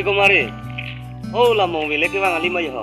Hei kumari. Oh lah mau beli ke bang Ali mah yo.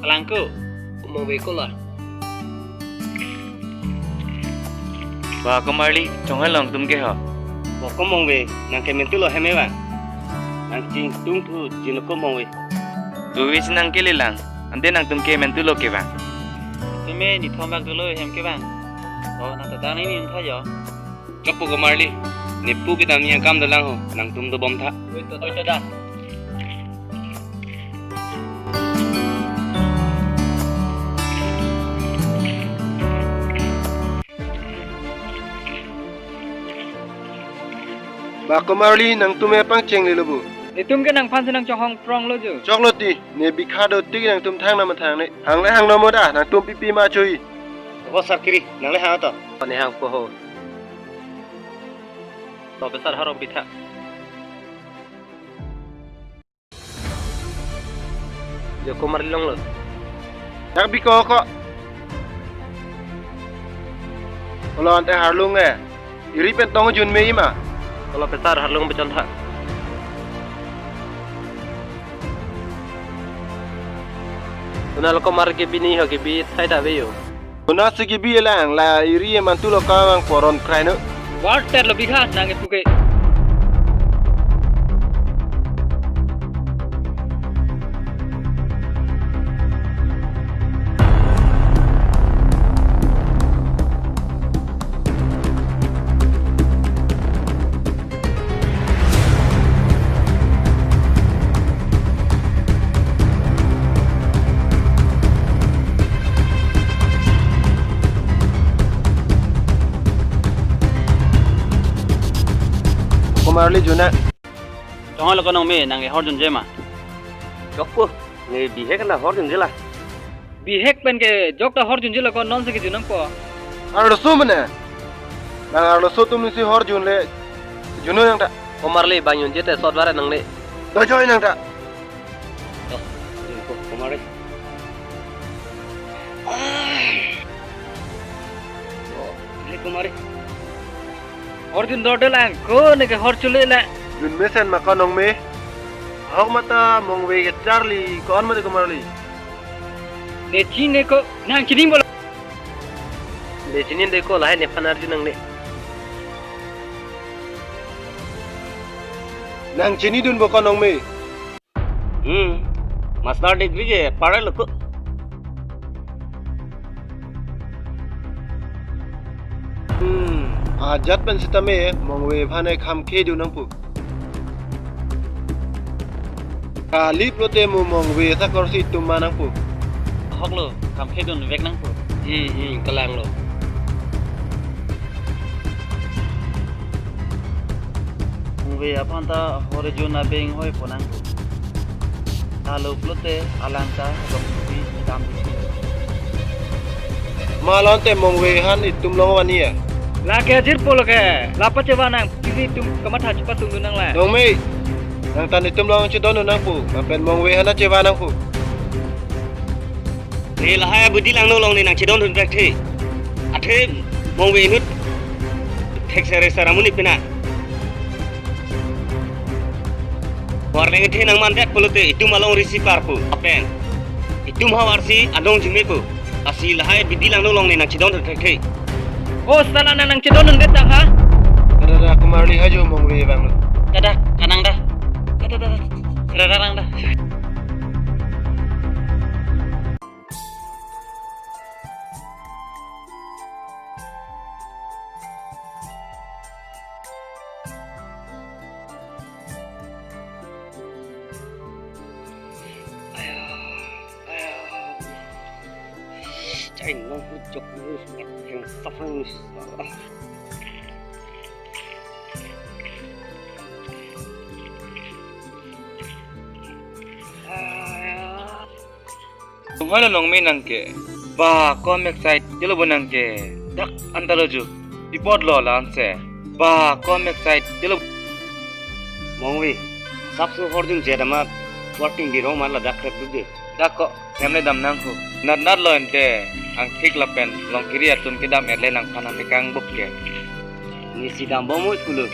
Alangku, mau beko lah. Ba Kumari, chongai long tum ke ha. Bo ko mau beli, nang kemen tu lo heme bang. Nang cing tung tu jino ko mau beli. Tu wis nang ke lang. Ante nang tum ke men tu lo ke bang. Kami ni thom bak dulu hem ke bang. Oh, nak datang ni entah ya. Kapu kumari. Nipu kita ni kam dalang ho, nang tum do bom tha. Oh, dah. Ba Kumari nang tume pang cheng le lobu. Itum ke nang pansi nang chohong prong lo ju. Chok lo ti ne bikhado ti nang tum thang na ma thang ne. Hang le hang no mo da nang tum pipi ma chui. Bo sar kiri, nang le ha to. Ni hang po ho. To besar harong bitha. Yo Kumari long lo. Dak bi ko ko. Kalau ante harlung e. Iri pen tong jun mei ma. Kalau besar harong becan ha. Tunal Kumari ke bini ho ke bi thai da ve yo. Una sigi bi lang la iri e man tu lo ka mang poron krai no. Water lo biha nang itu ke. Kumari juna. Jangan lo kono me nang hor jun jema. Kapu, ni bihe kana hor jun jela. Bihek pen ke jok ta hor jun jela ko non se ke junang ko. Ar so mane. Nang ar so tum si hor jun le. Junu nang ta. Kumari bangun jete sot bare nang le. Do joy nang ta. Kumari. Hei kumari. Hor jun dode lang ko ne ke hor chule la. Jun mesen ma kanong me. Hok mata mong we ke Charlie kon ma de Kumari. Ne chi ne ko nang kining bol. Le chinin de ko la ne fanar jun nang le. Nang chini dun bo kanong me. Master degree je padai lo ko. Ajat pen sitame mong we bhanai kham ke du nang pu. Kali prote mu mong we sa korsi tum manang pu. Hok lo kam khe dun vek nang po. Kalang lo. Uwe apan ta hore juna beng hoi ponang po. Halo plote alangka kompi dam. Malante mong we han itum long wani ya. La ke jir polo ke. La pa chewa nang pisi tum kamat ha cepat tung nang la. Dong me. Nang tan itum long chi don nang pu. Mapen mong we han chewa nang pu. Ni lah hai budi lang no long ni nang chidon hun rek thi. Athe mong we nut. Thek sere saramuni pina. Warning thi nang man dak polote itum along risi parpu. Apen. Itum hawarsi adong jime pu. Asi lah hai budi lang no long ni nang chidon hun rek thi. Oh salah nang chidon nun det ha. Ada Kumari haju mong we bang. Kada kanang dah. Kada. Rarang dah. Chai nong hu chok hu yang safang. Tunghal nong me nang ke. Ba kom excited jelo bonang ke. Dak antalo ju. Dipod lo lan se. Ba kom excited jelo Mong we. Sabsu hor jun je dama working di rong man la dak khap du. dak ko emle dam nang ko. Nat lo ente ang thik la pen long kiri atun ke dam erle nang phana te kang bok ke. Ni sidam bomoy pulu.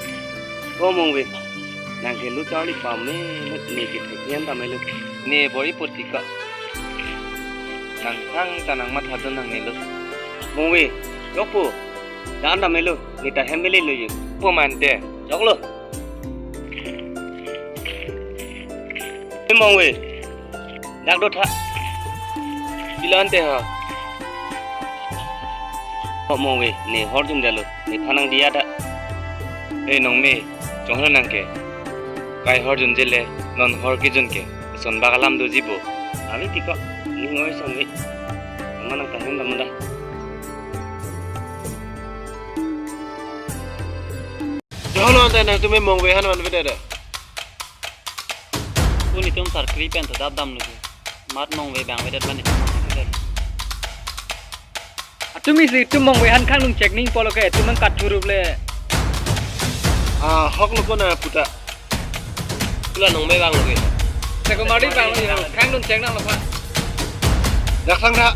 ko mong we nang ke lu charlie pa me ni ke thian ta me lu ne bori putika nang sang tanang mat hadon nang nilo mong we yok pu dan ta me lu ni ta hem le lu yu po man de yok lu mong we dak do tha ilan te ha ko mong we ni hor jum de lu ni thanang dia da e nong me chong nang ke kai hor jun jele non hor ki jun ke son bagalam do jibo ami tika ni ngoi son we manang ta hem da manda Johon ante nang tume mongwe han man vede de. Uni tum sar kripen to dab dam lu mat nong we bang we det bani Tumi si tum mong we han khang nung check ning polo ke tum mang kat churup le Hok lu ko na puta. pula nong me bang lu we se ko mari bang lo khang nung check nang lo pha Dak sang tha.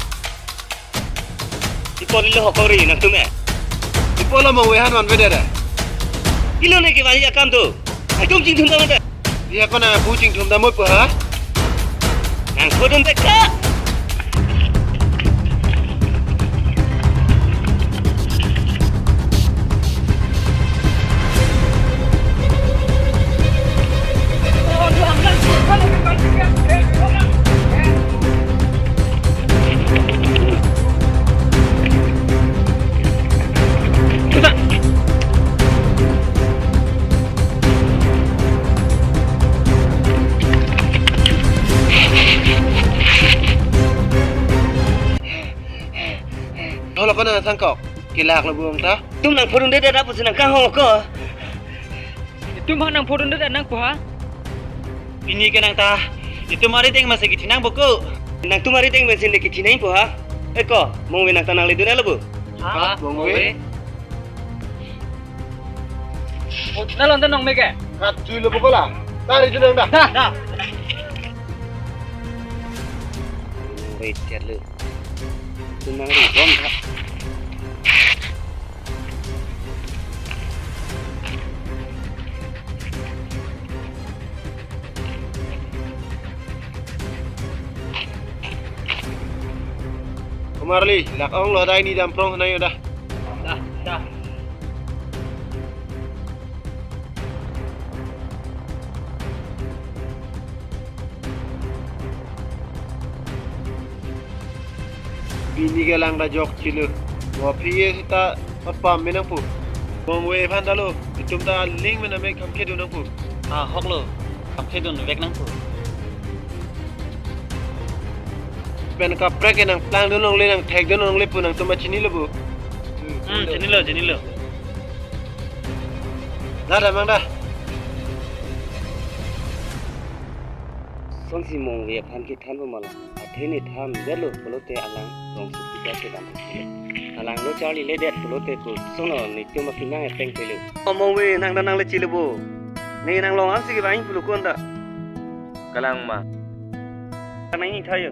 ipo li lo hokori nang tu me Ipola mongwe han man vede de. kilo ne ke bani akam tu ai tum jing thum ta me Dia ko na bu jing thum da moi pa ha. nang khodon te ka Holo ko na sang kok. Kilak lu buang ta. tum nang khodon de da pu nang ka ho ko tum han nang photon de nang pha ini ke nang ta itu mari teng masih ki nang boko nang tu mari teng bensin de ki thinai pu ha e ko mong we nang ta nang le du na lo bu ha Mongwe. na lon ta nong me ke Kat chui lu buko la. Tari junang da. da we chat lu tu nang ri bom tha Kumarli, lak ong lo dai ni dam prong na yo da. da Bini ke lang da jok chilu. Wa phi ta pat pam me nang pu. Mongwe phan da lo. Itum ta ling me na me kham khe du nang pu. ha hok lo kap the don vek nang ko Ben ka prek nang plang du nang le nang thek du nang le pu nang tuma chini lo bu. jeni lo Da da mang da. song si mong we phan ki than bu mala a the ni tham de lo polo te alang rong su ti ka se dam alang lo charlie le det polo te ko song no ni tu ma ki nang e peng te lu mong we nang da nang le chi lu bu ni nang long am si ki bain pulu kon da kalang ma nang ni thayo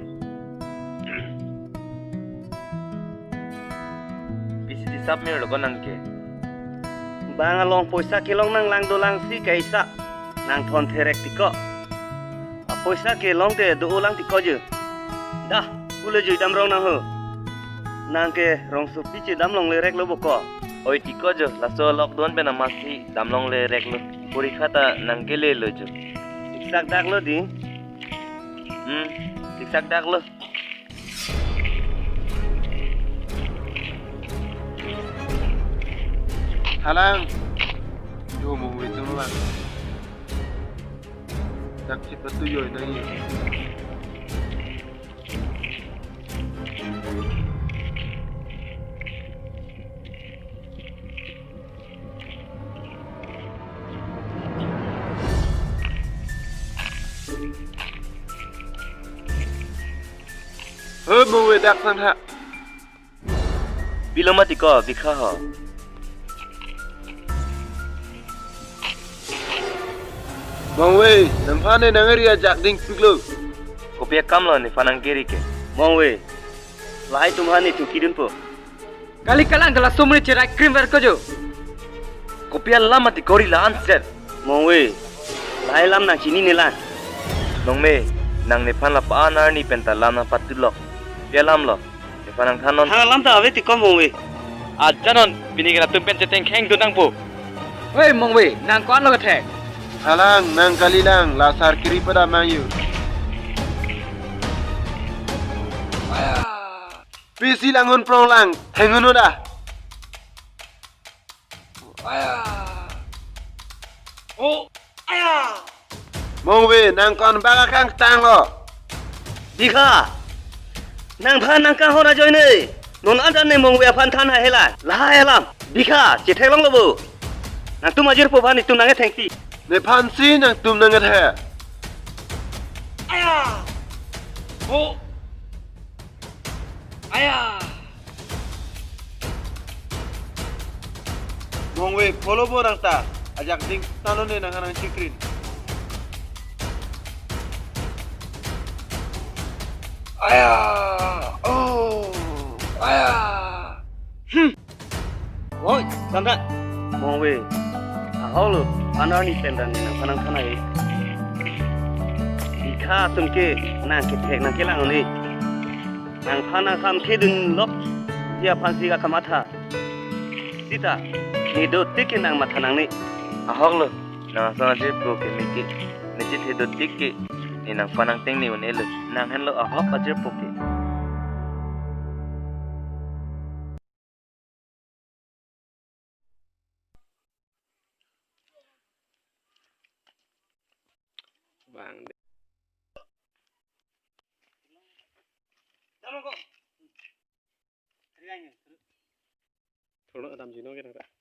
bisi di sap me ro ko nang ke bang along poisa ke long nang lang do lang si kai sa nang thon therek ti ko a poisa ke long te do lang ti ko je da ule je dam rong nang ho nang ke rong su pi che dam long le rek lo bo ko oi tiko jo la so lockdown pe na masi damlong le rek lo porikha ta nang ke le lo jo sak dak lo di tiksak dak lo Halang. Yo mongwe tu ma. Dak chi patu yo na ni. Mongwe dak sang tha. biloma tiko bikha ho Mongwe, nampane nangari ajak ding piklo. kopia kam lo ni fanang kiri ke mong we lai tumhani tu kidun po kali kalang gala somne cherai cream ver ko jo kopia lama ti kori la answer mong we lai lam nang chini nila nong me nang ne phan la pa nar ni pen ta lam na patulok pelam lo ne phan ang thanon ha lam ta ave ti ko mong we ajanon binigala tumpen cheteng kheng tu nang pu เฮ้ยมองเว้ยนางก้อนเราก็แทก Halang nang kalilang lasar kiri pada mayu. Pisi langun prong lang, hengun udah. Mong we nang kon baga kang tang lo. dikha nang phan nang ka hora joy nei non adan nei mong we phan than ha hela la helam dikha che thek long lo bu nang tu majir po bani tu nang e thengti Ne pan si nang tum nang he. Mong we follow bo nang ta. Ajak ding tanon ne nang nang sikrin. oi samra mong we a holo anar ni pendan ni nang phanang thanai dikha tum ke nang ke thek nang ke lang ni nang phana kham the dun lok dia phan si ga kamatha sita ni do tik nang matha nang ni ahok lo nang sa je pu ke miki ne je the do tik ke ni nang phan ang teng ni one le nang hen lo ahok pa je pu ke Thoro adam jino ke nang ta.